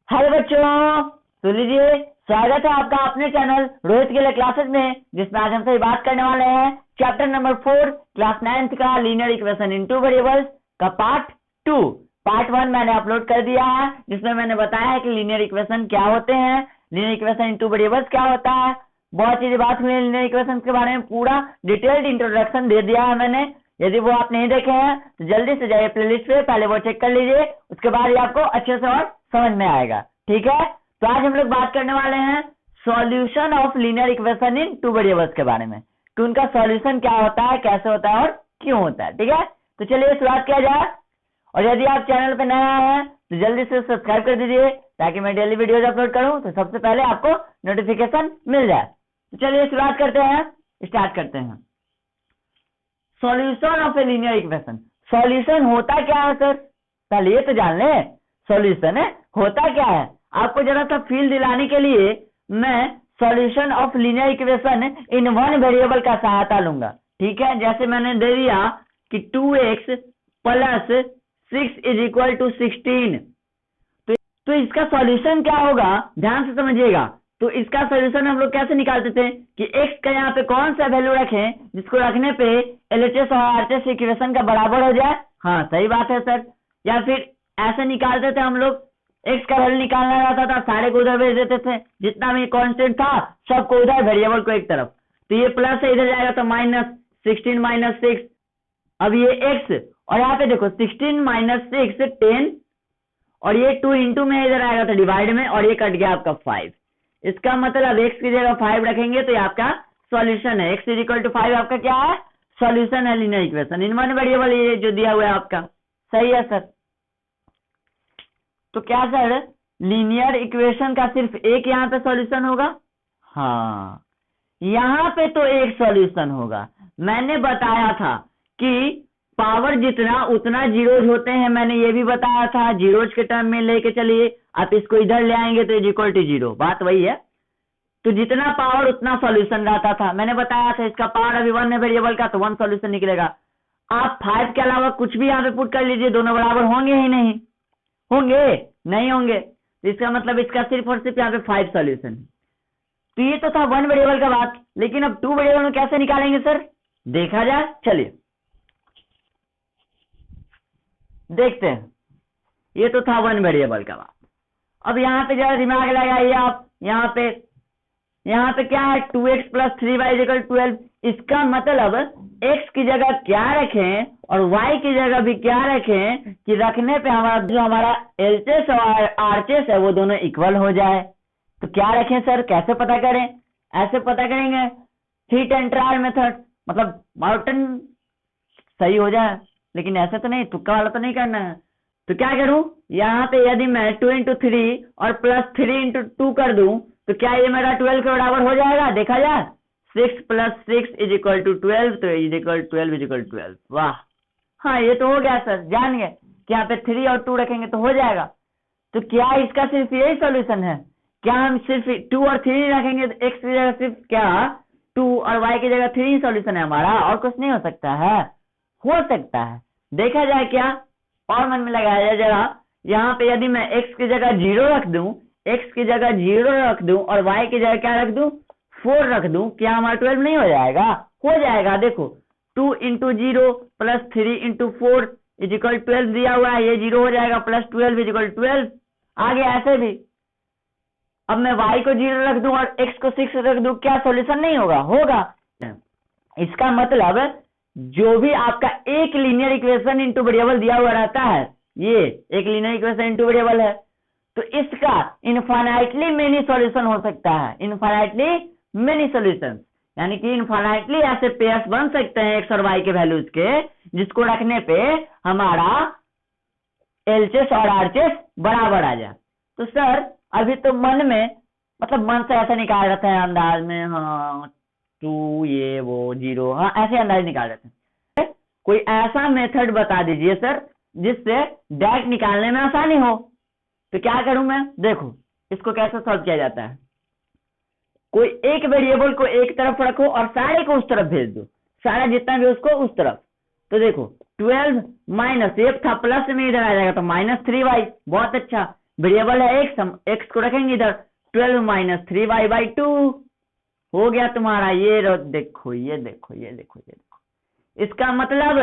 Hello बच्चों, तो लीजिए स्वागत है आपका अपने चैनल रोहित के लिए क्लासेस में, जिसमें आज हम सभी बात करने वाले हैं चैप्टर नंबर 4 क्लास 9th का लीनियर इक्वेशन इन टू वेरिएबल्स का पार्ट 2। पार्ट 1 मैंने अपलोड कर दिया है, जिसमें मैंने बताया है कि लीनियर इक्वेशन क्या होते हैं, लीनियर इक्वेशन इन टू वेरिएबल्स क्या होता है, बहुत चीजें बात हुई है लीनियर इक्वेशन के बारे में, पूरा डिटेल्ड इंट्रोडक्शन दे दिया है मैंने। यदि वो आप नहीं देखे हैं तो जल्दी से जाइए प्लेलिस्ट पे, पहले वो चेक कर लीजिए, उसके बाद ही आपको अच्छे से और समझ में आएगा। ठीक है, तो आज हम लोग बात करने वाले हैं solution of linear equation in two variables के बारे में, कि उनका सॉल्यूशन क्या होता है, कैसे होता है और क्यों होता है। ठीक है, तो चलिए शुरुआत किया जाए। और यदि आप चैनल पे नए आए हैं तो जल्दी से सब्सक्राइब कर दीजिए, ताकि मैं डेली वीडियोज अपलोड करूं तो सबसे पहले आपको नोटिफिकेशन मिल जाए। तो चलिए शुरुआत करते हैं, स्टार्ट करते हैं। Solution of a linear equation, solution होता क्या है सर, पहले ये तो जान ले सॉल्यूशन है होता क्या है। आपको जरा सा फील दिलाने के लिए मैं solution of linear equation in one variable का सहायता लूंगा। ठीक है, जैसे मैंने दे दिया कि 2x plus 6 is equal to 16, तो इसका सॉल्यूशन क्या होगा, ध्यान से समझिएगा। तो इसका सॉल्यूशन हम लोग कैसे निकालते थे कि x का यहाँ पे कौन सा वैल्यू रखें जिसको रखने पे LHS और RHS इक्वेशन का बराबर हो जाए। हाँ सही बात है सर। या फिर ऐसे निकालते थे हम लोग, x का वैल्यू निकालना रहता था, सारे को उधर भेज देते थे, जितना भी कांस्टेंट था सबको उधर, वेरिएबल को एक तरफ। तो ये प्लस से इधर जाएगा तो -16 - 6, अब ये x, और यहाँ पे देखो 16 - 6 10, और ये 2 इंटू में इधर आएगा तो डिवाइड में, और ये कट गया आपका 5। इसका मतलब x की जगह 5 रखेंगे तो ये आपका सॉल्यूशन है। x = 5 आपका क्या है, सॉल्यूशन है linear equation in one variable, ये जो दिया हुआ है आपका। सही है सर। तो क्या सर लीनियर इक्वेशन का सिर्फ एक यहाँ पे सॉल्यूशन होगा? हाँ, यहाँ पे तो एक सॉल्यूशन होगा। मैंने बताया था कि पावर जितना उतना जीरोज होते हैं, मैंने ये भी बताया था, जीरोज के टर्म में लेके चलिए, आप इसको इधर ले आएंगे तो इज = 0, बात वही है। तो जितना पावर उतना सॉल्यूशन रहता था, मैंने बताया था। इसका पावर अभी 1 है वेरिएबल का, तो 1 सॉल्यूशन निकलेगा। आप 5 के अलावा कुछ भी यहाँ पे पुट कर लीजिए, दोनों बराबर होंगे ही नहीं, होंगे नहीं होंगे, तो इसका मतलब इसका सिर्फ और सिर्फ यहाँ पे 5 सॉल्यूशन। तो ये तो था 1 वेरिएबल का बात, लेकिन अब 2 वेरिएबल में कैसे निकालेंगे सर, देखा जाए। चलिए देखते हैं। ये तो था 1 वेरिएबल का बात। अब यहाँ पे जरा दिमाग लगाइए आप, यहाँ पे क्या है, 2x + 3y = 12। इसका मतलब x की जगह क्या रखें और y की जगह भी क्या रखें कि रखने पे हमारा LHS और RHS है वो दोनों इक्वल हो जाए। तो क्या रखें सर, कैसे पता करें? ऐसे पता करेंगे, हिट एंड ट्रायल मेथड, मतलब माउंटेन सही हो जाए, लेकिन ऐसे तो नहीं, तुक्का वाला तो नहीं करना है। तो क्या करूं, यहाँ पे यदि मैं 2 × 3 और +3 × 2 कर दूं तो क्या ये मेरा 12 के बराबर हो जाएगा? देखा जाए, 6 + 6 = 12, तो = 12 = 12। वाह, हाँ ये तो हो गया सर, जान गए कि यहाँ पे 3 और 2 रखेंगे तो हो जाएगा। तो क्या इसका सिर्फ यही सॉल्यूशन है? क्या हम सिर्फ 2 और 3 रखेंगे तो x की जगह सिर्फ क्या 2 और y की जगह 3 सॉल्यूशन है हमारा, और कुछ नहीं हो सकता है? हो सकता है, देखा जाए क्या, और मन में लगाया जाए जरा। यहाँ पे यदि मैं x की जगह 0 रख दूं, x की जगह 0 रख दूं और y की जगह क्या रख दूं, 4 रख दूं, क्या हमारा 12 नहीं हो जाएगा? हो जाएगा। देखो 2 × 0 + 3 × 4 = 12 दिया हुआ है, ये 0 हो जाएगा, +12 = 12। आगे ऐसे भी, अब मैं y को 0 रख दूं और x को 6 रख दूं, क्या सॉल्यूशन नहीं होगा? होगा। इसका मतलब जो भी आपका एक लीनियर इक्वेशन इनटू वेरिएबल दिया हुआ रहता है, ये एक लीनियर इक्वेशन इनटू वेरिएबल है, तो इसका इनफाइनाइटली मेनी सॉल्यूशन हो सकता है। इनफाइनाइटली मेनी सॉल्यूशन, यानी कि इनफाइनाइटली ऐसे पेयर्स बन सकते हैं x और y के वैल्यूज के, जिसको रखने पे हमारा LHS और RHS बराबर आ जाए। तो सर अभी तो मन में, मतलब मन से ऐसा निकाल रहे हैं अंदाज में, हाँ 2 ये वो 0, हाँ ऐसे अंदाज निकाल रहे थे। कोई ऐसा मेथड बता दीजिए सर जिससे डायरेक्ट निकालने में आसानी हो। तो क्या करूं मैं, देखो इसको कैसे सॉल्व किया जाता है। कोई एक वेरिएबल को एक तरफ रखो और सारे को उस तरफ भेज दो, सारा जितना भी उसको उस तरफ। तो देखो 12 माइनस, एक था प्लस में इधर आ जाएगा तो -3y, बहुत अच्छा। वेरिएबल है एक्स, हम एक्स को रखेंगे इधर, 12 माइनस 3y/2 हो गया तुम्हारा। ये देखो ये देखो ये देखो ये देखो। इसका मतलब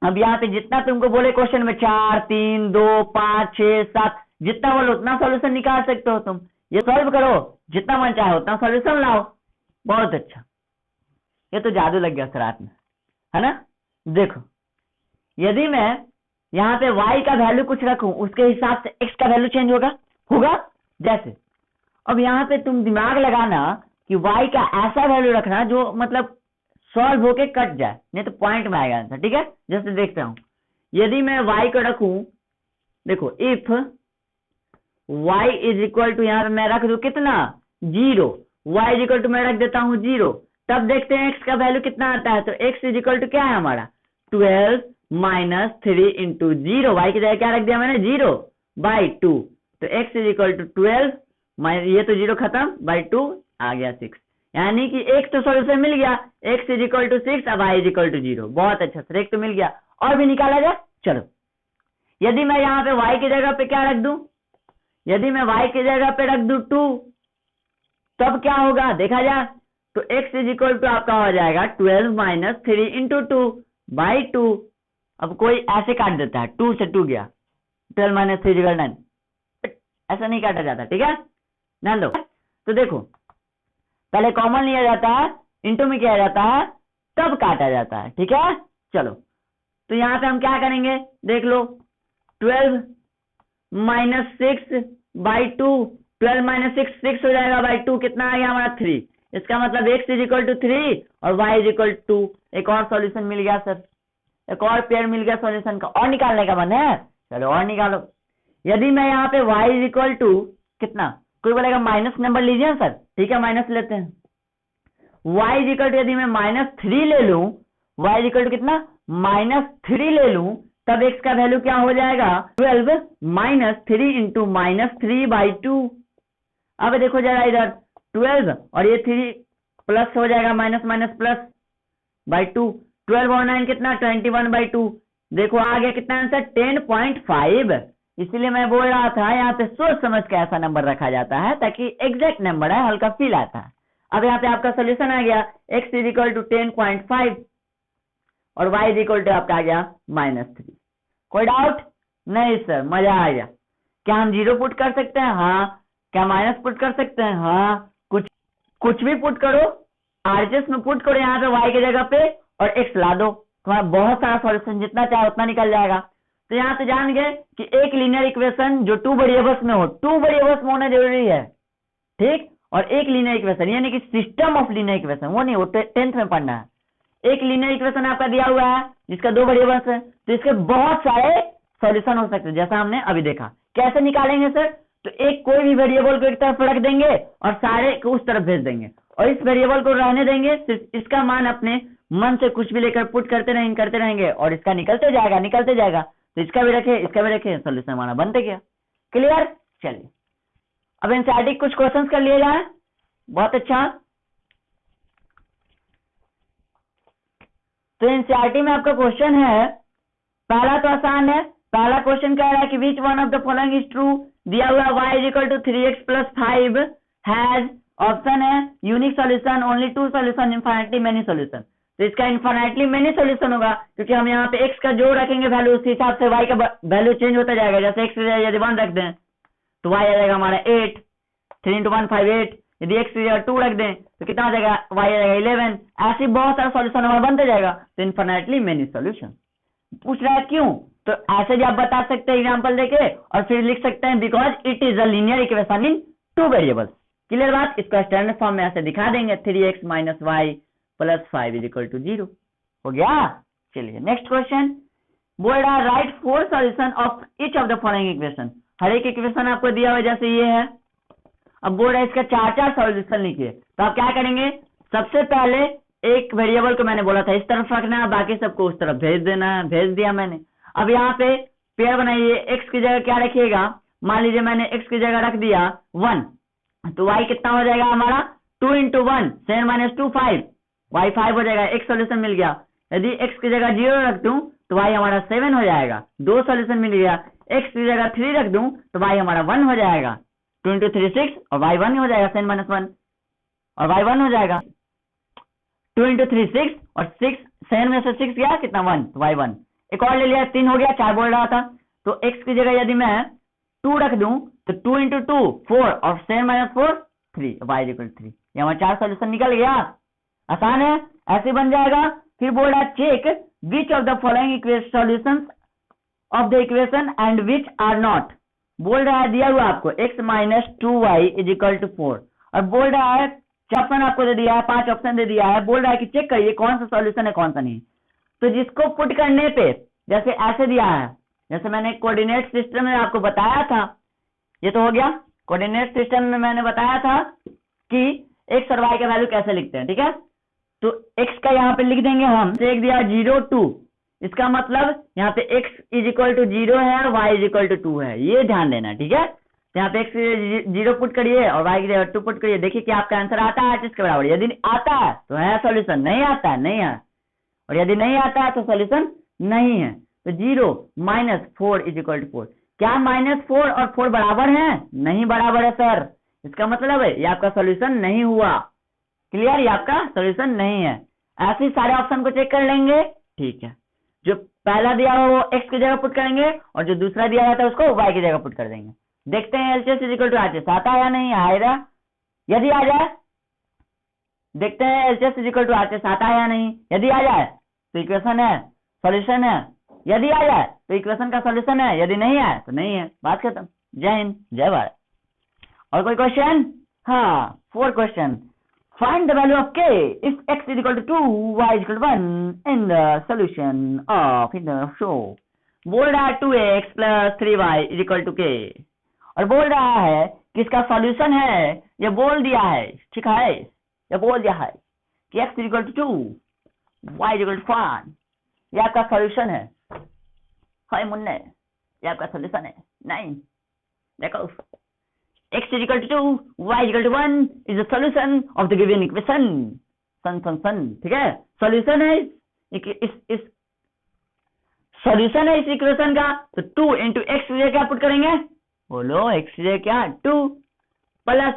अब यहाँ पे जितना तुमको बोले क्वेश्चन में 4, 3, 2, 5, 6, 7 जितना बोलो उतना सॉल्यूशन निकाल सकते हो तुम। ये सॉल्व करो, जितना मन चाहे उतना सॉल्यूशन लाओ। बहुत अच्छा, ये तो जादू लग गया सर रात में, है ना। देखो यदि मैं यहाँ पे y का वैल्यू कुछ रखूं, उसके हिसाब से x का वैल्यू चेंज होगा जैसे। अब यहाँ पे तुम दिमाग लगाना कि y का ऐसा वैल्यू रखना जो मतलब सॉल्व होके कट जाए, नहीं तो पॉइंट में आएगा आंसर, ठीक है। जैसे देखते हूं, यदि मैं y को रखूं, देखो if y is equal to, यहाँ पे मैं रख दूं कितना 0, y इज इक्वल टू मैं रख देता हूं 0, तब देखते हैं x का वैल्यू कितना आता है। तो x इज इक्वल टू क्या है हमारा 12 माइनस 3 इंटू 0, y की जगह क्या रख दिया मैंने 0/2, तो x is equal to 12 minus, ये तो 0 खत्म बाई 2 आ गया 6, यानी कि एक तो सॉल्यूशन मिल गया, x इज इक्वल टू 6 अब y इज इक्वल टू 0। बहुत अच्छा सर, एक तो मिल गया, और भी निकाला जाए। चलो यदि मैं यहाँ पे y की जगह पे क्या रख दूं, यदि मैं y की जगह पे रख दूं 2, तब क्या होगा देखा जाए। तो x इज इक्वल टू आपका हो जाएगा 12 माइनस 3 इंटू 2/2। अब कोई ऐसे काट देता है, 2 से 2 गया, 12 माइनस 3 = 9, ऐसा नहीं काटा जाता, ठीक है, ध्यान दो। तो देखो पहले कॉमन लिया जाता है, इंटू में किया जाता है, तब काटा जाता है, ठीक है। चलो तो यहाँ पे हम क्या करेंगे देख लो, 12 माइनस 6/2, 12 माइनस 6 हो जाएगा बाई 2, कितना आ गया हमारा 3। इसका मतलब x इज इक्वल टू 3 और y इज इक्वल टू 2। एक और सॉल्यूशन मिल गया सर, एक और पेयर मिल गया सॉल्यूशन का। और निकालने का मन है, चलो और निकालो। यदि मैं यहाँ पे y इज इक्वल टू कितना, कोई बोलेगा माइनस नंबर लीजिए सर, ठीक है माइनस लेते हैं। y इज इक्वल टू यदि मैं -3 ले लूं, y इज इक्वल टू कितना -3 ले लूं, तब x का वैल्यू क्या हो जाएगा 12 माइनस 3 इंटू -3/2। अब देखो जरा इधर 12 और ये 3 प्लस हो जाएगा, माइनस माइनस प्लस बाई 2, 12 और 9 कितना 21/2। देखो आ गया कितना आंसर 10.5। इसीलिए मैं बोल रहा था यहाँ पे सोच समझ के ऐसा नंबर रखा जाता है ताकि एग्जैक्ट नंबर है, हल्का फील आता है। अब यहाँ पे आपका सोल्यूशन आ गया x इज इक्वल टू 10.5 और y इज इक्वल टू आपका आ गया -3। कोई डाउट नहीं सर, मजा आ गया। क्या हम 0 पुट कर सकते हैं? हाँ। क्या माइनस पुट कर सकते हैं? हाँ। कुछ भी पुट करो, आरएचएस में पुट करो यहाँ पे y की जगह पे और x ला दो, तुम्हारा बहुत सारा सॉल्यूशन जितना चाहे उतना निकल जाएगा। तो यहाँ से जान गए कि एक लीनियर इक्वेशन जो 2 वेरिएबल्स में हो, 2 वेरिएबल्स में होना जरूरी है, ठीक। और एक लीनियर इक्वेशन यानी कि सिस्टम ऑफ लीनियर इक्वेशन, वो नहीं, वो 10th में पढ़ना है। एक लीनियर इक्वेशन आपका दिया हुआ है जिसका 2 वेरिएबल्स है, तो इसके बहुत सारे सॉल्यूशन हो सकते हैं, जैसा हमने अभी देखा। कैसे निकालेंगे सर? तो एक कोई भी वेरिएबल को एक तरफ रख देंगे और सारे को उस तरफ भेज देंगे, और इस वेरिएबल को रहने देंगे, सिर्फ इसका मान अपने मन से कुछ भी लेकर पुट करते रहेंगे और इसका निकलते जाएगा। तो इसका भी रखे, सोल्यूशन हमारा बनते गया। क्लियर? चलिए अब एनसीईआरटी कुछ क्वेश्चंस कर लिए जाए। बहुत अच्छा। तो एनसीईआरटी में आपका क्वेश्चन है, पहला तो आसान है। पहला क्वेश्चन कह रहा है कि which one of the following is true. दिया हुआ y is equal to 3x plus 5 has, option है unique solution, only 2 solution, infinitely many solution. तो इसका इनफाइनाइटली मेनी सॉल्यूशन होगा क्योंकि हम यहाँ पे x का जो रखेंगे वैल्यू, उस हिसाब से y का वैल्यू चेंज होता जाएगा। जैसे x यदि 1 रख दें तो y आ जाएगा हमारा 8, 3 into 1 5 8। यदि x 2 रख दें तो कितना आ जाएगा, y आ जाएगा 11। ऐसे बहुत सारा सॉल्यूशन हमारा बनते जाएगा। तो इनफाइनाइटली मेनी सॉल्यूशन पूछ रहा है क्यों, तो ऐसे भी आप बता सकते हैं एग्जांपल देके, और फिर लिख सकते हैं because it is a linear equation in 2 variables. Clear बात? इसको स्टैंडर्ड फॉर्म में ऐसे दिखा देंगे, 3x minus y plus 5 is equal to 0। हो गया। चलिए नेक्स्ट क्वेश्चन बोल रहा है write 4 solution of each of the following equation. हर एक इक्वेशन आपको दिया हुआ जैसे ये है, अब बोल रहा है इसका 4 सॉल्यूशन लिखिए। तो आप क्या करेंगे, सबसे पहले एक वेरिएबल को मैंने बोला था इस तरफ रखना है, बाकी सबको उस तरफ भेज देना है, भेज दिया मैंने। अब यहाँ पे पेयर बनाइए, x की जगह क्या रखिएगा, मान लीजिए मैंने x की जगह रख दिया 1, तो y कितना हो जाएगा हमारा 2 into 1 7 - 2 5, y 5 हो जाएगा। एक सोल्यूशन मिल गया। यदि x की जगह 0 रख दूं तो y हमारा 7 हो जाएगा, 2 सोल्यूशन मिल गया। x की जगह 3 रख दूं तो y हमारा 1 हो जाएगा, 2 × 3 6 और y 1 हो जाएगा, 7 - 1 और y 1 हो जाएगा, 2 × 3 6 और 6 7 में से 6 गया कितना 1, तो y 1। एक और ले लिया, 3 हो गया, 4 बोल रहा था, तो x की जगह यदि मैं 2 रख दूं तो 2 × 2 4 और 7 - 4 3, y 3। ये हमारा 4 सॉल्यूशन निकल गया, आसान है, ऐसे बन जाएगा। फिर बोल रहा है check which of the following solutions of the equation and which are not. बोल रहा है दिया हुआ आपको x - 2y = 4 और बोल रहा है ऑप्शन आपको दे दिया है, 5 ऑप्शन दे दिया है, बोल रहा है कि चेक करिए कौन सा सॉल्यूशन है कौन सा नहीं। तो जिसको पुट करने पे जैसे ऐसे दिया है, जैसे मैंने कोऑर्डिनेट सिस्टम में आपको बताया था, ये तो हो गया कोऑर्डिनेट सिस्टम में मैंने बताया था कि x और y का वैल्यू कैसे लिखते हैं, ठीक है। तो x का यहाँ पे लिख देंगे हम, एक दिया 0 2, इसका मतलब यहाँ पे x = 0 है और y = 2 है, ये ध्यान देना, ठीक है। तो यहाँ पे x 0 पुट करिए और y की जगह 2 पुट करिए, देखिए कि आपका आंसर आता है इसके बराबर। यदि आता है तो है सॉल्यूशन, नहीं आता है नहीं है, और यदि नहीं आता है तो सॉल्यूशन नहीं है। तो 0 - 4 = 4, क्या -4 और 4 बराबर है? नहीं बराबर है सर, इसका मतलब है ये आपका सॉल्यूशन नहीं हुआ। क्लियर, ये आपका सॉल्यूशन नहीं है। ऐसे ही सारे ऑप्शन को चेक कर लेंगे, ठीक है। जो पहला दिया हो वो x की जगह पुट करेंगे और जो दूसरा दिया जाता है उसको y की जगह पुट कर देंगे। देखते हैं LCS = RHS आता है या नहीं आएगा। यदि आ जाए, देखते हैं LCS = RHS आता है या नहीं। यदि आ जाए तो इक्वेशन है, सॉल्यूशन है। यदि आ जाए तो इक्वेशन का सॉल्यूशन है, यदि नहीं आए तो नहीं है, बात खत्म। जय हिंद, जय भारत। और कोई क्वेश्चन? हाँ, 4 question. Find the value of k if x = 2, y = 1 in the solution of in the show। बोल रहा है 2x + 3y = k और बोल रहा है कि इसका सॉल्यूशन है, ये बोल दिया है, ठीक है, ये बोल दिया है कि x = 2, y = 1, ये आपका सॉल्यूशन है। हाय मुन्ने, ये आपका सॉल्यूशन है। नहीं, देखो x = 2, y = 1 is the solution of the given equation। सन, ठीक है, सॉल्यूशन है इस सॉल्यूशन है इस इक्वेशन का। तो 2 × x की जगह क्या पुट करेंगे? बोलो, x की जगह क्या 2 प्लस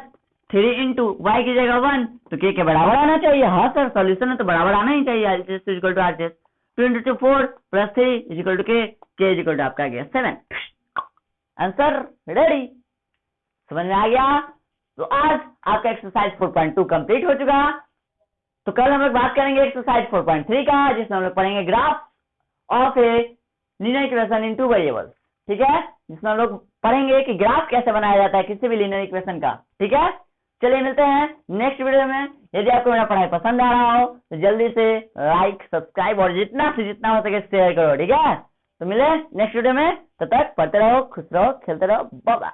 3 × y की जगह 1, तो k के बराबर आना चाहिए। हाँ सर, सॉल्यूशन है तो बराबर आना ही चाहिए। LCS = RHS 2 × 2 4 + 3 = k = आपका गया 7। आंसर रेडी, समझ में आ गया। तो आज आपका एक्सरसाइज 4.2 कंप्लीट हो चुका। तो कल हम लोग बात करेंगे एक्सरसाइज 4.3 का, जिसमें हम लोग पढ़ेंगे graph of a linear equation in 2 variables, ठीक है, जिसमें हम लोग पढ़ेंगे कि ग्राफ कैसे बनाया जाता है किसी भी लीनियर इक्वेशन का, ठीक है। चलिए मिलते हैं नेक्स्ट वीडियो में। यदि आपको मेरा पढ़ाई पसंद आ रहा हो तो जल्दी से लाइक, सब्सक्राइब और जितना से जितना हो सके शेयर करो, ठीक है। तो मिले नेक्स्ट वीडियो में, तब तक पढ़ते रहो, खुश रहो, खेलते रहो, बाय बाय।